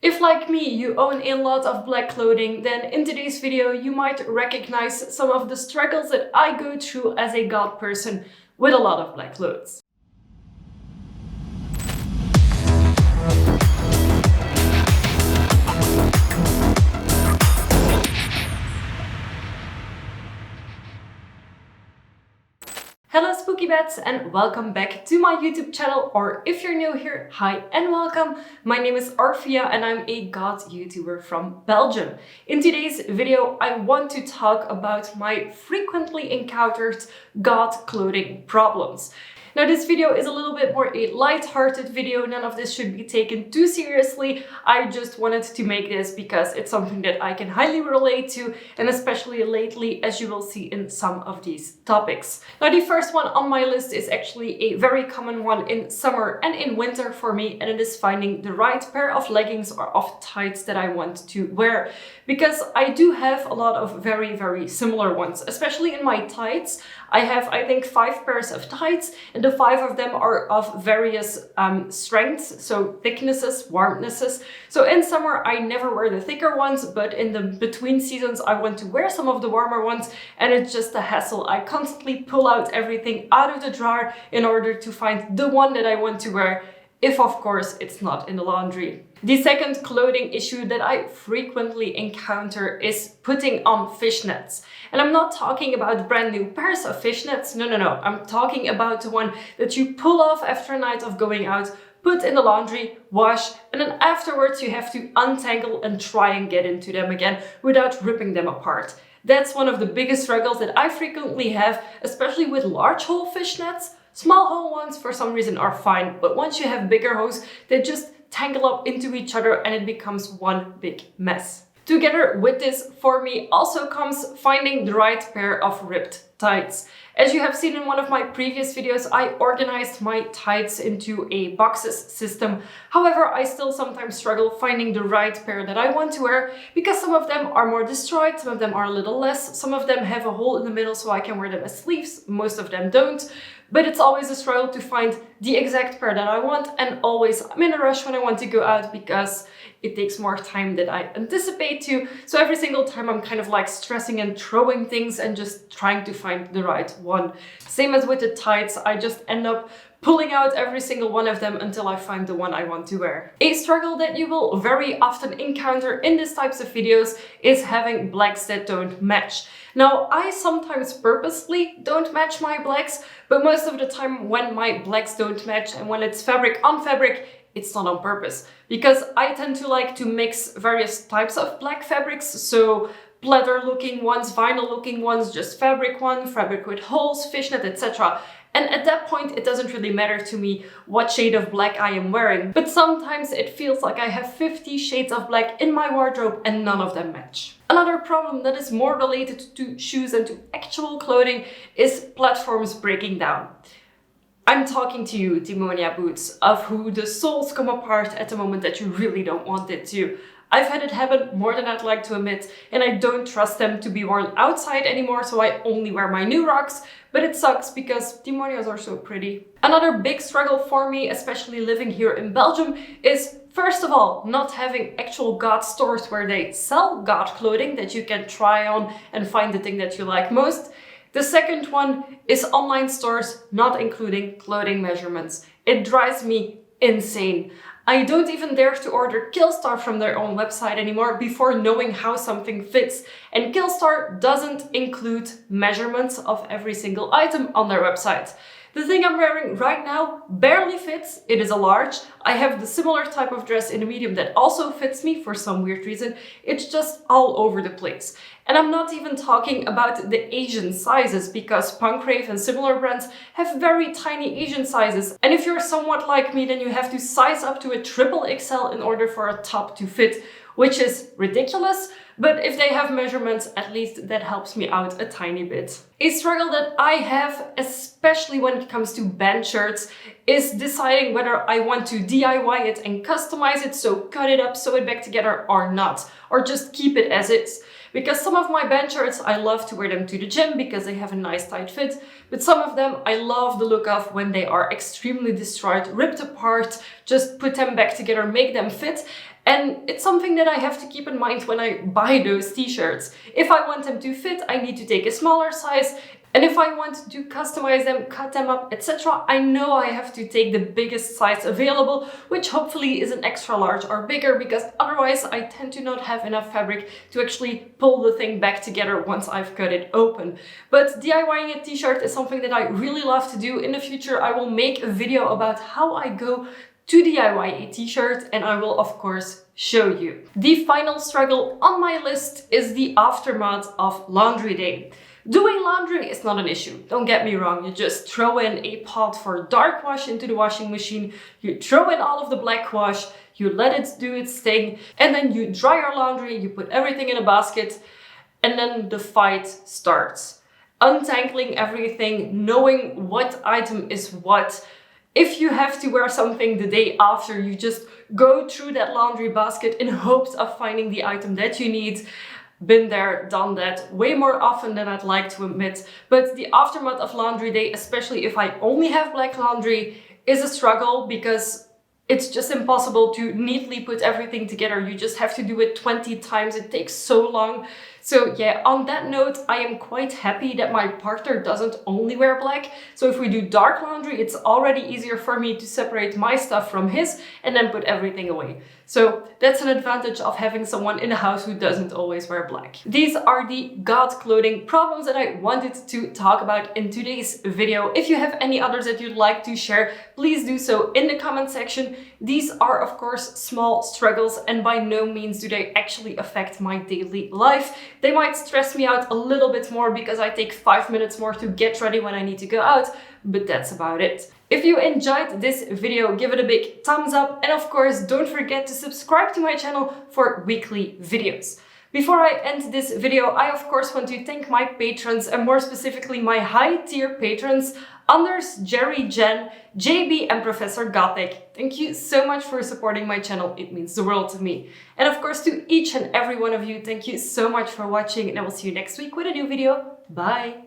If, like me, you own a lot of black clothing, then in today's video you might recognize some of the struggles that I go through as a goth person with a lot of black clothes. Hello spooky bats and welcome back to my YouTube channel, or if you're new here, hi and welcome. My name is Orphea and I'm a goth YouTuber from Belgium. In today's video I want to talk about my frequently encountered goth clothing problems. Now this video is a little bit more a light-hearted video, none of this should be taken too seriously. I just wanted to make this because it's something that I can highly relate to, and especially lately, as you will see in some of these topics. Now the first one on my list is actually a very common one in summer and in winter for me, and it is finding the right pair of leggings or of tights that I want to wear. Because I do have a lot of very similar ones, especially in my tights. I have, I think, 5 pairs of tights, and the 5 of them are of various strengths, so thicknesses, warmnesses. So in summer I never wear the thicker ones, but in the between seasons I want to wear some of the warmer ones, and it's just a hassle. I constantly pull out everything out of the drawer in order to find the one that I want to wear, if of course it's not in the laundry. The second clothing issue that I frequently encounter is putting on fishnets. And I'm not talking about brand new pairs of fishnets, no. I'm talking about the one that you pull off after a night of going out, put in the laundry, wash, and then afterwards you have to untangle and try and get into them again without ripping them apart. That's one of the biggest struggles that I frequently have, especially with large hole fishnets. Small hole ones for some reason are fine, but once you have bigger holes, they just tangle up into each other and it becomes one big mess. Together with this, for me, also comes finding the right pair of ripped tights. As you have seen in one of my previous videos, I organized my tights into a boxes system. However, I still sometimes struggle finding the right pair that I want to wear, because some of them are more destroyed, some of them are a little less, some of them have a hole in the middle so I can wear them as sleeves, most of them don't. But it's always a struggle to find the exact pair that I want, and always I'm in a rush when I want to go out because it takes more time than I anticipate to. So every single time I'm kind of like stressing and throwing things and just trying to find the right one. Same as with the tights, I just end up pulling out every single one of them until I find the one I want to wear. A struggle that you will very often encounter in these types of videos is having blacks that don't match. Now, I sometimes purposely don't match my blacks, but most of the time when my blacks don't match and when it's fabric on fabric, it's not on purpose. Because I tend to like to mix various types of black fabrics, so pleather looking ones, vinyl looking ones, just fabric one, fabric with holes, fishnet, etc. And at that point, it doesn't really matter to me what shade of black I am wearing. But sometimes it feels like I have 50 shades of black in my wardrobe and none of them match. Another problem that is more related to shoes and to actual clothing is platforms breaking down. I'm talking to you, Demonia boots, of who the soles come apart at the moment that you really don't want it to. I've had it happen more than I'd like to admit, and I don't trust them to be worn outside anymore, so I only wear my new rocks, but it sucks because demonias are so pretty. Another big struggle for me, especially living here in Belgium, is first of all, not having actual goth stores where they sell goth clothing that you can try on and find the thing that you like most. The second one is online stores not including clothing measurements. It drives me insane. I don't even dare to order Killstar from their own website anymore before knowing how something fits. And Killstar doesn't include measurements of every single item on their website. The thing I'm wearing right now barely fits. It is a large. I have the similar type of dress in a medium that also fits me for some weird reason. It's just all over the place. And I'm not even talking about the Asian sizes, because Punkrave and similar brands have very tiny Asian sizes. And if you're somewhat like me, then you have to size up to a triple XL in order for a top to fit, which is ridiculous. But if they have measurements, at least that helps me out a tiny bit. A struggle that I have, especially when it comes to band shirts, is deciding whether I want to DIY it and customize it, so cut it up, sew it back together, or not, or just keep it as is. Because some of my band shirts, I love to wear them to the gym because they have a nice tight fit, but some of them I love the look of when they are extremely destroyed, ripped apart, just put them back together, make them fit. And it's something that I have to keep in mind when I buy those t-shirts. If I want them to fit, I need to take a smaller size. And if I want to customize them, cut them up, etc., I know I have to take the biggest size available, which hopefully is an extra large or bigger, because otherwise I tend to not have enough fabric to actually pull the thing back together once I've cut it open. But DIYing a t-shirt is something that I really love to do. In the future, I will make a video about how I go to DIY a t-shirt, and I will of course show you. The final struggle on my list is the aftermath of laundry day. Doing laundry is not an issue, don't get me wrong. You just throw in a pot for dark wash into the washing machine, you throw in all of the black wash, you let it do its thing, and then you dry your laundry, you put everything in a basket, and then the fight starts. Untangling everything, knowing what item is what. If you have to wear something the day after, you just go through that laundry basket in hopes of finding the item that you need. Been there, done that, way more often than I'd like to admit. But the aftermath of laundry day, especially if I only have black laundry, is a struggle because it's just impossible to neatly put everything together. You just have to do it 20 times. It takes so long. So yeah, on that note, I am quite happy that my partner doesn't only wear black. So if we do dark laundry, it's already easier for me to separate my stuff from his and then put everything away. So that's an advantage of having someone in the house who doesn't always wear black. These are the Goth clothing problems that I wanted to talk about in today's video. If you have any others that you'd like to share, please do so in the comment section. These are of course small struggles, and by no means do they actually affect my daily life. They might stress me out a little bit more because I take 5 minutes more to get ready when I need to go out, but that's about it. If you enjoyed this video, give it a big thumbs up, and of course don't forget to subscribe to my channel for weekly videos. Before I end this video, I of course want to thank my patrons, and more specifically my high tier patrons, Anders, Jerry, Jen, JB and Professor Gothic. Thank you so much for supporting my channel, it means the world to me. And of course to each and every one of you, thank you so much for watching, and I will see you next week with a new video. Bye!